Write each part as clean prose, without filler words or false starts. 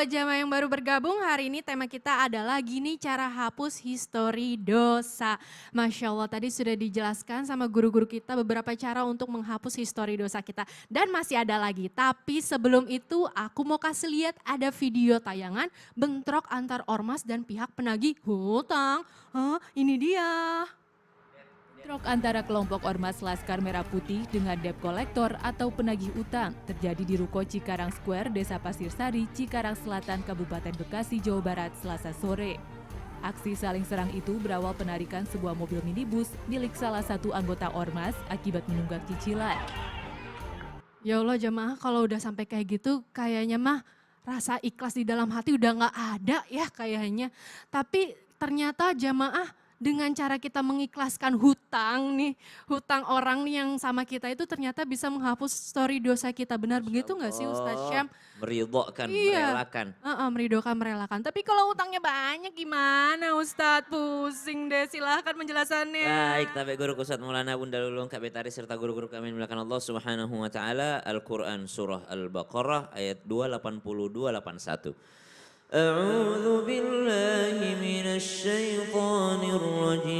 buat jamaah yang baru bergabung, hari ini tema kita adalah gini cara hapus histori dosa. Masya Allah, tadi sudah dijelaskan sama guru-guru kita beberapa cara untuk menghapus histori dosa kita. Dan masih ada lagi, tapi sebelum itu aku mau kasih lihat ada video tayangan bentrok antar ormas dan pihak penagih hutang. Hah, ini dia. Bentrok antara kelompok Ormas Laskar Merah Putih dengan debt collector atau penagih utang terjadi di Ruko Cikarang Square, Desa Pasir Sari, Cikarang Selatan, Kabupaten Bekasi, Jawa Barat, Selasa sore. Aksi saling serang itu berawal penarikan sebuah mobil minibus milik salah satu anggota Ormas akibat menunggak cicilan. Ya Allah jamaah, kalau udah sampai kayak gitu kayaknya mah rasa ikhlas di dalam hati udah nggak ada ya kayaknya. Tapi ternyata jamaah dengan cara kita mengikhlaskan hutang nih, hutang orang nih yang sama kita itu ternyata bisa menghapus story dosa kita. Benar begitu nggak sih Ustadz Syam? Meridhokan, Iya, merelakan. meridhokan, merelakan. Tapi kalau utangnya banyak gimana Ustadz? Pusing deh, silahkan penjelasannya. Baik, tapi guru Ustaz Maulana Bunda Lulung Kak Betari serta guru-guru kami melakukan Allah Subhanahu wa taala Al-Qur'an surah Al-Baqarah ayat 282-81. A'udzu billahi minasy syaithanir rajim.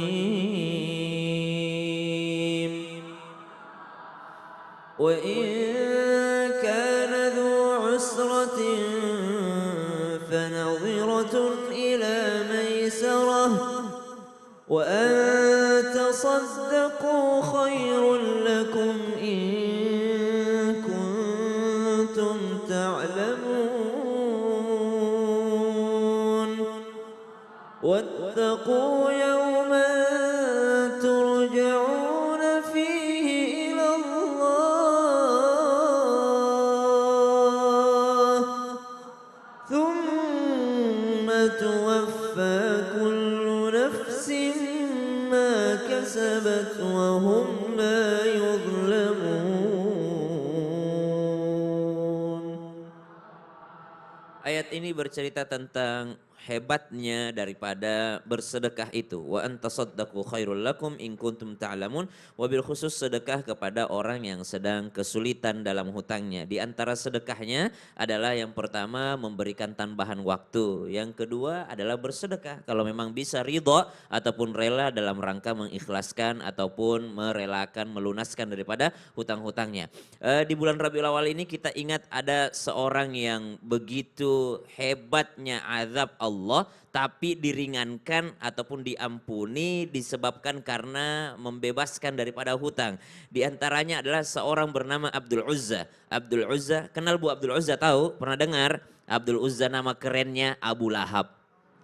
Wa in kana dzu 'usratin fanadhiratun ila maisarah wa an tasaddaqu khairul lakum in kuntum ta'lamun wattaqu yawman turja'una fihi ila Allah thumma tuwaffa kullu nafsin ma kasabat wa hum la yuzlamun. Ayat ini bercerita tentang hebatnya daripada bersedekah itu. Wa antasaddaqu khairul lakum in kuntum ta'lamun. Wabil khusus sedekah kepada orang yang sedang kesulitan dalam hutangnya. Di antara sedekahnya adalah yang pertama memberikan tambahan waktu. Yang kedua adalah bersedekah. Kalau memang bisa ridho ataupun rela dalam rangka mengikhlaskan ataupun merelakan melunaskan daripada hutang-hutangnya. Di bulan Rabiul Awal ini kita ingat ada seorang yang begitu hebatnya azab Allah tapi diringankan ataupun diampuni disebabkan karena membebaskan daripada hutang. Di antaranya adalah seorang bernama Abdul Uzza. Abdul Uzza, kenal Bu Abdul Uzza, tahu? Pernah dengar? Abdul Uzza nama kerennya Abu Lahab.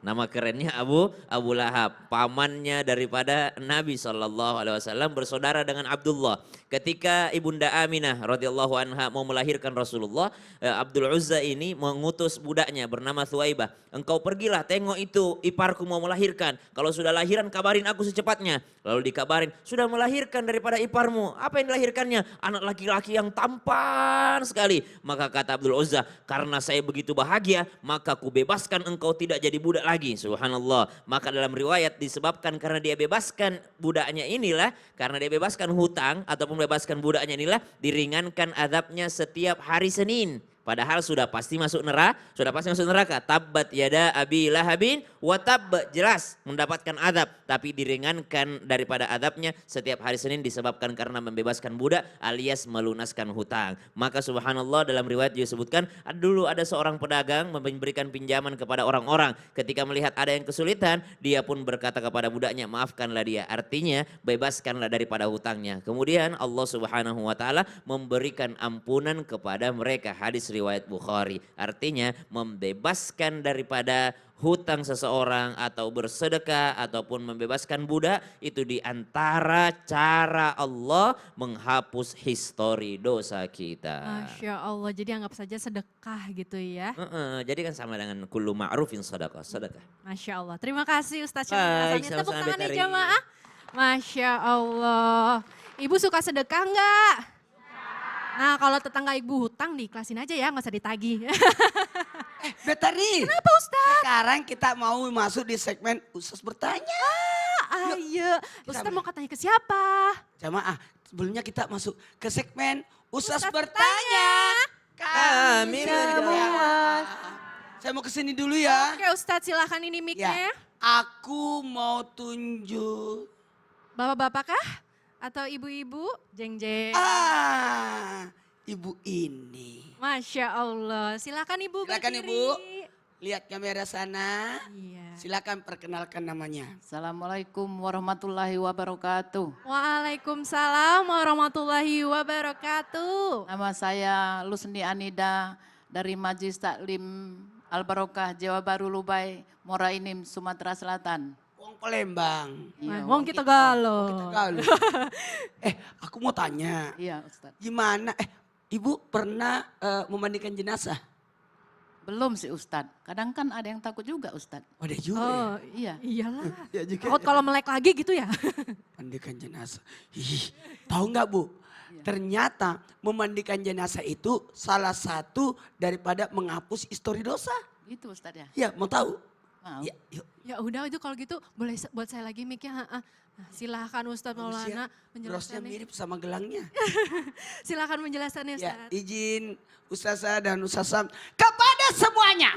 Nama kerennya Abu Lahab, pamannya daripada Nabi SAW, bersaudara dengan Abdullah. Ketika Ibunda Aminah radhiyallahu anha mau melahirkan Rasulullah, Abdul Uzza ini mengutus budaknya bernama Thuwaibah. Engkau pergilah tengok itu iparku mau melahirkan. Kalau sudah lahiran kabarin aku secepatnya. Lalu dikabarin, sudah melahirkan daripada iparmu. Apa yang dilahirkannya? Anak laki-laki yang tampan sekali. Maka kata Abdul Uzza, karena saya begitu bahagia, maka ku bebaskan engkau tidak jadi budak lagi. Subhanallah. Maka dalam riwayat disebabkan karena dia bebaskan budaknya inilah, karena dia bebaskan hutang ataupun bebaskan budaknya inilah, diringankan azabnya setiap hari Senin. Padahal sudah pasti masuk neraka, Tabbat yada abi lahabin wa tabb, jelas mendapatkan azab, tapi diringankan daripada azabnya setiap hari Senin disebabkan karena membebaskan budak alias melunaskan hutang. Maka subhanallah dalam riwayat disebutkan dulu ada seorang pedagang memberikan pinjaman kepada orang-orang, ketika melihat ada yang kesulitan dia pun berkata kepada budaknya, maafkanlah dia, artinya bebaskanlah daripada hutangnya. Kemudian Allah Subhanahu wa taala memberikan ampunan kepada mereka. Hadis riwayat Bukhari, artinya membebaskan daripada hutang seseorang atau bersedekah ataupun membebaskan budak itu diantara cara Allah menghapus histori dosa kita. Masya Allah, jadi anggap saja sedekah gitu ya. Jadi kan sama dengan kullu ma'rufin sedekah. Masya Allah, terima kasih Ustaz Syam Baik, penjelasannya. Tepuk sama-sama tangan nih Betari. jamaah. Masya Allah. Ibu suka sedekah enggak? Nah kalau tetangga ibu hutang diikhlasin aja ya, nggak usah ditagih. Betari. Kenapa Ustaz? Sekarang kita mau masuk di segmen Ustaz bertanya. Ayo, Ustaz mau katanya ke siapa? Jamaah, sebelumnya kita masuk ke segmen Ustaz Ustaz bertanya. Kami semua. Saya mau kesini dulu ya. Oke Ustadz silahkan ini mic-nya. Ya. Aku mau tunjuk. Bapak-bapak kah? Atau ibu-ibu? Jeng-jeng. Ibu ini. Masya Allah. Silakan ibu Silakan berdiri. ibu. Lihat kamera sana. Iya. Silakan perkenalkan namanya. Assalamualaikum warahmatullahi wabarakatuh. Waalaikumsalam warahmatullahi wabarakatuh. Nama saya Lusni Anida dari Majelis Taklim Al-Barokah Jawa Baru Lubai, Morainim, Sumatera Selatan. Wong Palembang. Iya, Wong kita galo. Galuh. Aku mau tanya. Iya, Ustaz. Gimana? Ibu pernah memandikan jenazah? Belum sih Ustaz. Kadang kan ada yang takut juga Ustaz. Oh, ada juga Oh Iya. iyalah. ya? Ya juga. Takut kalau melek lagi gitu ya. Mandikan jenazah. Tahu nggak Bu? Ternyata memandikan jenazah itu salah satu daripada menghapus histori dosa. Gitu Ustaz ya. Ya, mau tahu? Mau. Ya, yuk. Ya udah itu kalau gitu boleh buat saya lagi mic-nya. Nah, silahkan Ustadz Maulana Rosnya menjelaskannya. mirip sama gelangnya. Silahkan menjelaskannya Ya, Ustadz. izin Ustazah dan Ustazah kepada semuanya.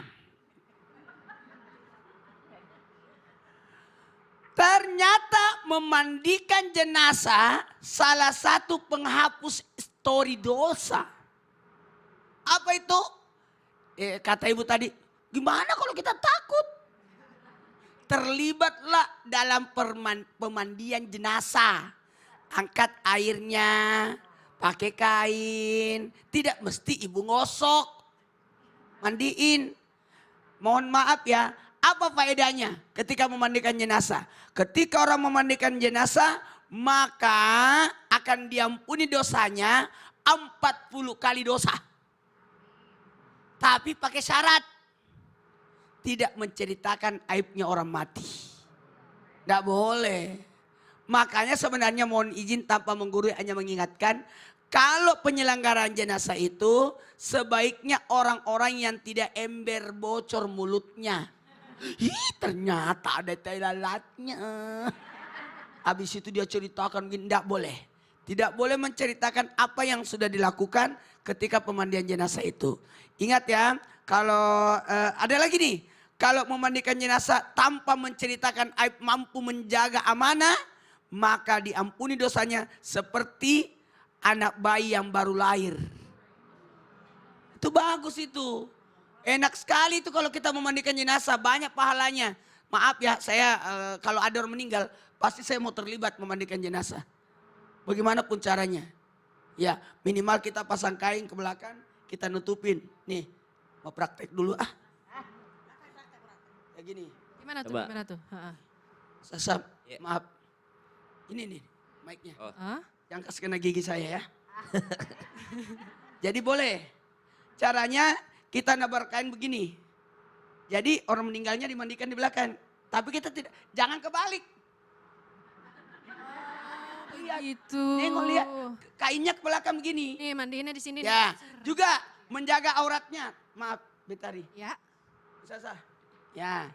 Ternyata memandikan jenazah salah satu penghapus histori dosa. Apa itu? Kata ibu tadi, gimana kalau kita takut? Terlibatlah dalam pemandian jenazah. Angkat airnya, pakai kain. Tidak mesti ibu ngosok, mandiin. Mohon maaf ya, apa faedahnya ketika memandikan jenazah? Ketika orang memandikan jenazah, maka akan diampuni dosanya 40 kali dosa. Tapi pakai syarat. Tidak menceritakan aibnya orang mati. Tidak boleh. Makanya sebenarnya mohon izin tanpa menggurui hanya mengingatkan. Kalau penyelenggaraan jenazah itu sebaiknya orang-orang yang tidak ember bocor mulutnya. Ternyata ada tai lalatnya. Habis itu dia ceritakan begini, tidak boleh. Tidak boleh menceritakan apa yang sudah dilakukan ketika pemandian jenazah itu. Ingat ya, kalau ada lagi nih. Kalau memandikan jenazah tanpa menceritakan aib mampu menjaga amanah, maka diampuni dosanya seperti anak bayi yang baru lahir. Itu bagus itu. Enak sekali itu kalau kita memandikan jenazah, banyak pahalanya. Maaf ya, saya kalau ada orang meninggal, pasti saya mau terlibat memandikan jenazah. Bagaimanapun caranya. Ya, minimal kita pasang kain ke belakang, kita nutupin. Nih, mau praktek dulu ah. Kayak gini. Gimana tuh? Coba. Gimana tuh? Sasam, Ya. maaf. Ini nih mic-nya. Oh. Hah? Yang kas kena gigi saya ya. Jadi boleh. Caranya kita nabar kain begini. Jadi orang meninggalnya dimandikan di belakang. Tapi kita tidak, jangan kebalik. Lihat, Itu. nengok lihat kainnya ke belakang begini. Nih mandiinnya di sini. Ya, nih. juga menjaga auratnya. Maaf, Betari. Ya. Sasa. Ya,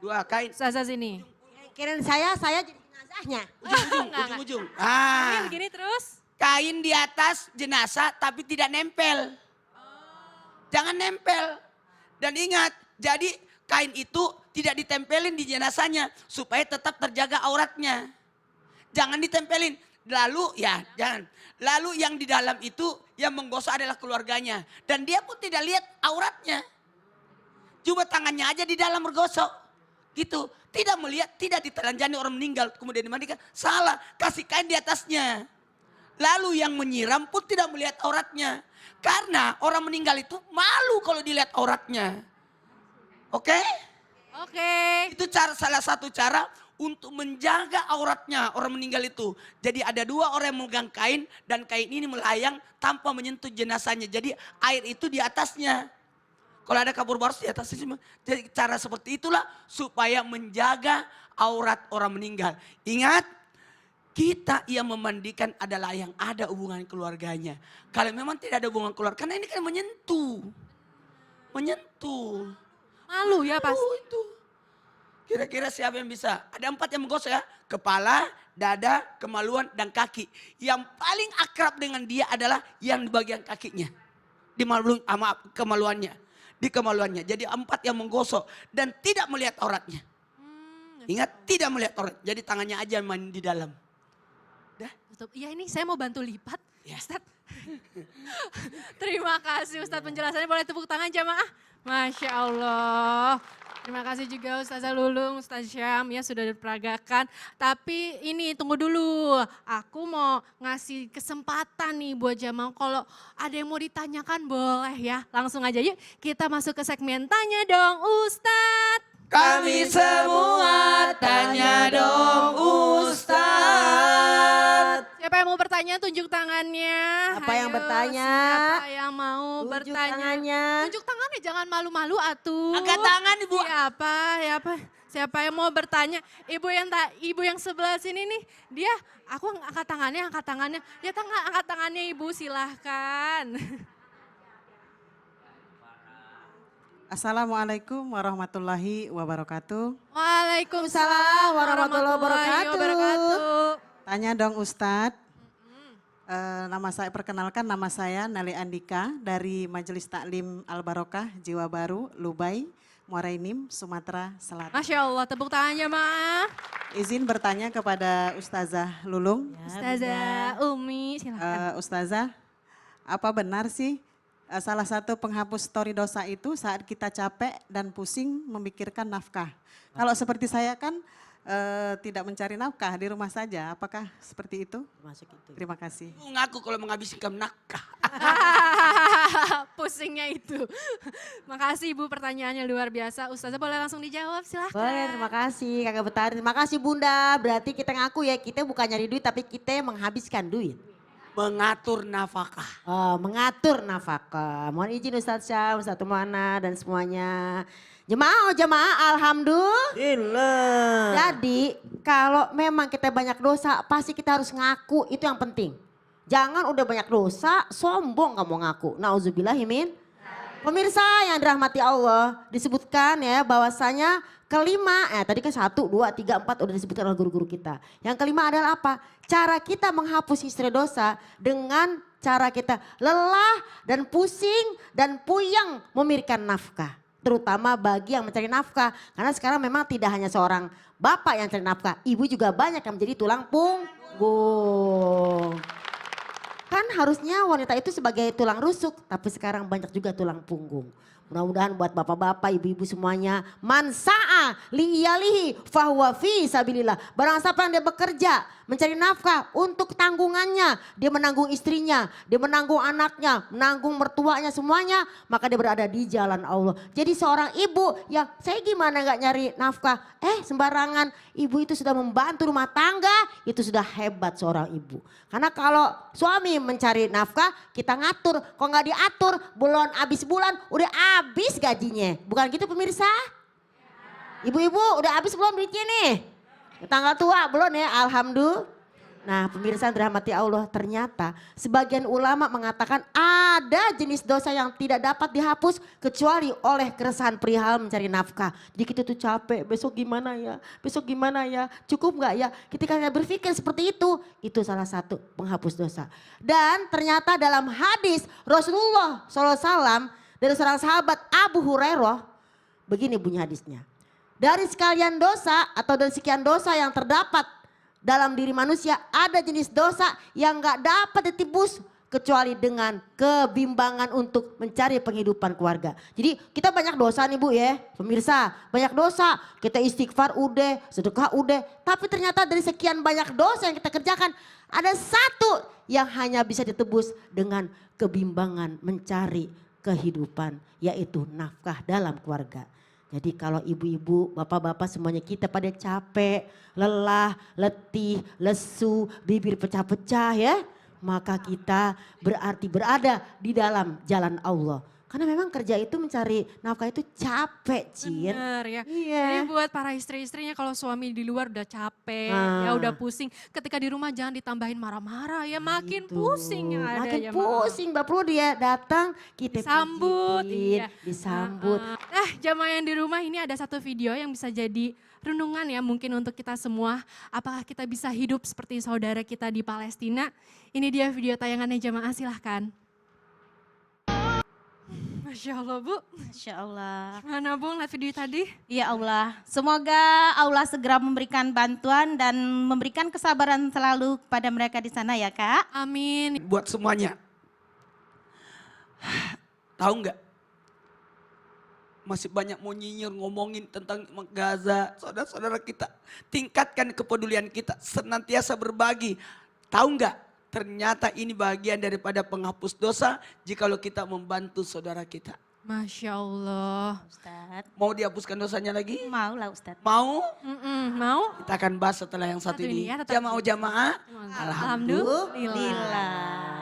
dua kain. Sasa sini. Kirain saya jadi jenazahnya. Ujung-ujung. Ini begini terus. Kain di atas jenazah tapi tidak nempel. Jangan nempel. Dan ingat, jadi kain itu tidak ditempelin di jenazahnya supaya tetap terjaga auratnya. Jangan ditempelin. Lalu ya jangan. Lalu yang di dalam itu yang menggosok adalah keluarganya. Dan dia pun tidak lihat auratnya. Cuma tangannya aja di dalam bergosok. Gitu. Tidak melihat, tidak ditelanjangi orang meninggal kemudian dimandikan. Salah, kasih kain di atasnya. Lalu yang menyiram pun tidak melihat auratnya. Karena orang meninggal itu malu kalau dilihat auratnya. Oke? Oke. Itu salah satu cara untuk menjaga auratnya orang meninggal itu. Jadi ada dua orang yang memegang kain dan kain ini melayang tanpa menyentuh jenazahnya. Jadi air itu di atasnya. Kalau ada kabur baros di atasnya semua. Jadi cara seperti itulah supaya menjaga aurat orang meninggal. Ingat, kita yang memandikan adalah yang ada hubungan keluarganya. Kalau memang tidak ada hubungan keluarga, karena ini kan menyentuh. Menyentuh. Malu ya pas. Itu. Kira-kira siapa yang bisa? Ada 4 yang menggosok ya. Kepala, dada, kemaluan, dan kaki. Yang paling akrab dengan dia adalah yang di bagian kakinya. Di malu, maaf, kemaluannya. di kemaluannya. Jadi 4 yang menggosok dan tidak melihat auratnya. Ingat, tidak melihat aurat. Jadi tangannya aja main di dalam. Ya ini saya mau bantu lipat, Ya. Ustadz. Terima kasih Ustadz penjelasannya, boleh tepuk tangan jamaah. Masya Allah. Terima kasih juga Ustazah Lulung, Ustaz Syam ya sudah diperagakan. Tapi ini tunggu dulu, aku mau ngasih kesempatan nih buat jamaah. Kalau ada yang mau ditanyakan boleh ya. Langsung aja yuk kita masuk ke segmen Tanya Dong Ustadz. Kami semua tanya dong Ustadz. Siapa yang mau bertanya tunjuk tangannya. Siapa yang Ayo, bertanya? Siapa yang mau Tunjuk bertanya? tangannya. Tunjuk tangannya jangan malu-malu atuh. Angkat tangan Ibu. Siapa yang mau bertanya? Ibu yang sebelah sini nih, dia aku angkat tangannya. Ya angkat tangannya Ibu silahkan. Assalamualaikum warahmatullahi wabarakatuh. Waalaikumsalam warahmatullahi wabarakatuh. Tanya dong Ustadz. Perkenalkan nama saya Nali Andika dari Majelis Taklim Al Barokah Jiwa Baru Lubai, Muara Enim, Sumatera Selatan. Masya Allah, tepuk tangannya maaf. Izin bertanya kepada Ustazah Lulung. Ustazah Umi silahkan. Ustazah, apa benar sih salah satu penghapus story dosa itu saat kita capek dan pusing memikirkan nafkah? Kalau seperti saya kan tidak mencari nafkah, di rumah saja. Apakah seperti itu? Masuk itu. Terima kasih. Ngaku kalau menghabiskan nafkah. Pusingnya itu. Makasih Ibu pertanyaannya luar biasa. Ustazah boleh langsung dijawab silahkan. Boleh, terima kasih Kakak Betari. Terima kasih Bunda. Berarti kita ngaku ya, kita bukan nyari duit tapi kita menghabiskan duit. Mengatur nafkah. Oh, mengatur nafkah. Mohon izin Ustadz Syam, Ustadz Tumana dan semuanya. Jemaah, alhamdulillah. Jadi kalau memang kita banyak dosa, pasti kita harus ngaku, itu yang penting. Jangan udah banyak dosa, sombong gak mau ngaku. Nauzubillahimin. Pemirsa yang dirahmati Allah, disebutkan ya bahwasanya kelima, tadi kan 1, 2, 3, 4 udah disebutkan oleh guru-guru kita. Yang kelima adalah apa? Cara kita menghapus histori dosa dengan cara kita lelah dan pusing dan puyeng memikirkan nafkah. Terutama bagi yang mencari nafkah. Karena sekarang memang tidak hanya seorang bapak yang mencari nafkah. Ibu juga banyak yang menjadi tulang punggung. Kan harusnya wanita itu sebagai tulang rusuk. Tapi sekarang banyak juga tulang punggung. Mudah-mudahan buat bapak-bapak, ibu-ibu semuanya. Man sa'a li'iyalihi fahuwa fi sabilillah. Barang siapa yang dia bekerja, mencari nafkah untuk tanggungannya. Dia menanggung istrinya, dia menanggung anaknya, menanggung mertuanya semuanya. Maka dia berada di jalan Allah. Jadi seorang ibu yang saya gimana gak nyari nafkah. Sembarangan, ibu itu sudah membantu rumah tangga. Itu sudah hebat seorang ibu. Karena kalau suami mencari nafkah, kita ngatur. Kalau gak diatur, habis bulan udah habis gajinya. Bukan gitu pemirsa? Ibu-ibu udah habis belum duitnya nih? Tanggal tua belum ya? Alhamdulillah. Nah pemirsa yang dirahmati Allah, ternyata sebagian ulama mengatakan ada jenis dosa yang tidak dapat dihapus kecuali oleh keresahan perihal mencari nafkah. Jadi kita tuh capek, besok gimana ya? Besok gimana ya? Cukup gak ya? Ketika kita berpikir seperti itu salah satu penghapus dosa. Dan ternyata dalam hadis Rasulullah SAW dari seorang sahabat Abu Hurairah, begini bunyi hadisnya. Dari sekalian dosa atau dari sekian dosa yang terdapat dalam diri manusia, ada jenis dosa yang gak dapat ditebus kecuali dengan kebimbangan untuk mencari penghidupan keluarga. Jadi kita banyak dosa nih Bu ya, pemirsa, banyak dosa. Kita istighfar udah, sedekah udah, tapi ternyata dari sekian banyak dosa yang kita kerjakan, ada satu yang hanya bisa ditebus dengan kebimbangan mencari kehidupan, yaitu nafkah dalam keluarga. Jadi kalau ibu-ibu, bapak-bapak semuanya kita pada capek, lelah, letih, lesu, bibir pecah-pecah ya. Maka kita berarti berada di dalam jalan Allah. Karena memang kerja itu mencari nafkah itu capek, Cin. Bener ya. Iya. Jadi buat para istri-istrinya kalau suami di luar udah capek, ya udah pusing. Ketika di rumah jangan ditambahin marah-marah ya, makin pusing yang ada. Makin ya, pusing, Mbak Perlu dia datang, kita Disambut, pijitin, iya. disambut. Jamaah yang di rumah ini ada satu video yang bisa jadi renungan ya mungkin untuk kita semua. Apakah kita bisa hidup seperti saudara kita di Palestina? Ini dia video tayangannya jamaah, silahkan. Masya Allah Bu. Masya Allah. Mana Bung live video tadi? Ya Allah, semoga Allah segera memberikan bantuan dan memberikan kesabaran selalu kepada mereka di sana ya Kak. Amin. Buat semuanya. Tahu nggak? Masih banyak mau nyinyir ngomongin tentang Gaza. Saudara-saudara kita, tingkatkan kepedulian kita, senantiasa berbagi. Tahu nggak? Ternyata ini bagian daripada penghapus dosa jikalau kita membantu saudara kita. Masya Allah. Ustadz, Mau dihapuskan dosanya lagi? mau lah Ustadz. Mau? Mau? Kita akan bahas setelah yang satu Satu ini ini. ya, tetap Jamaah-jamaah. Alhamdulillah. Alhamdulillah.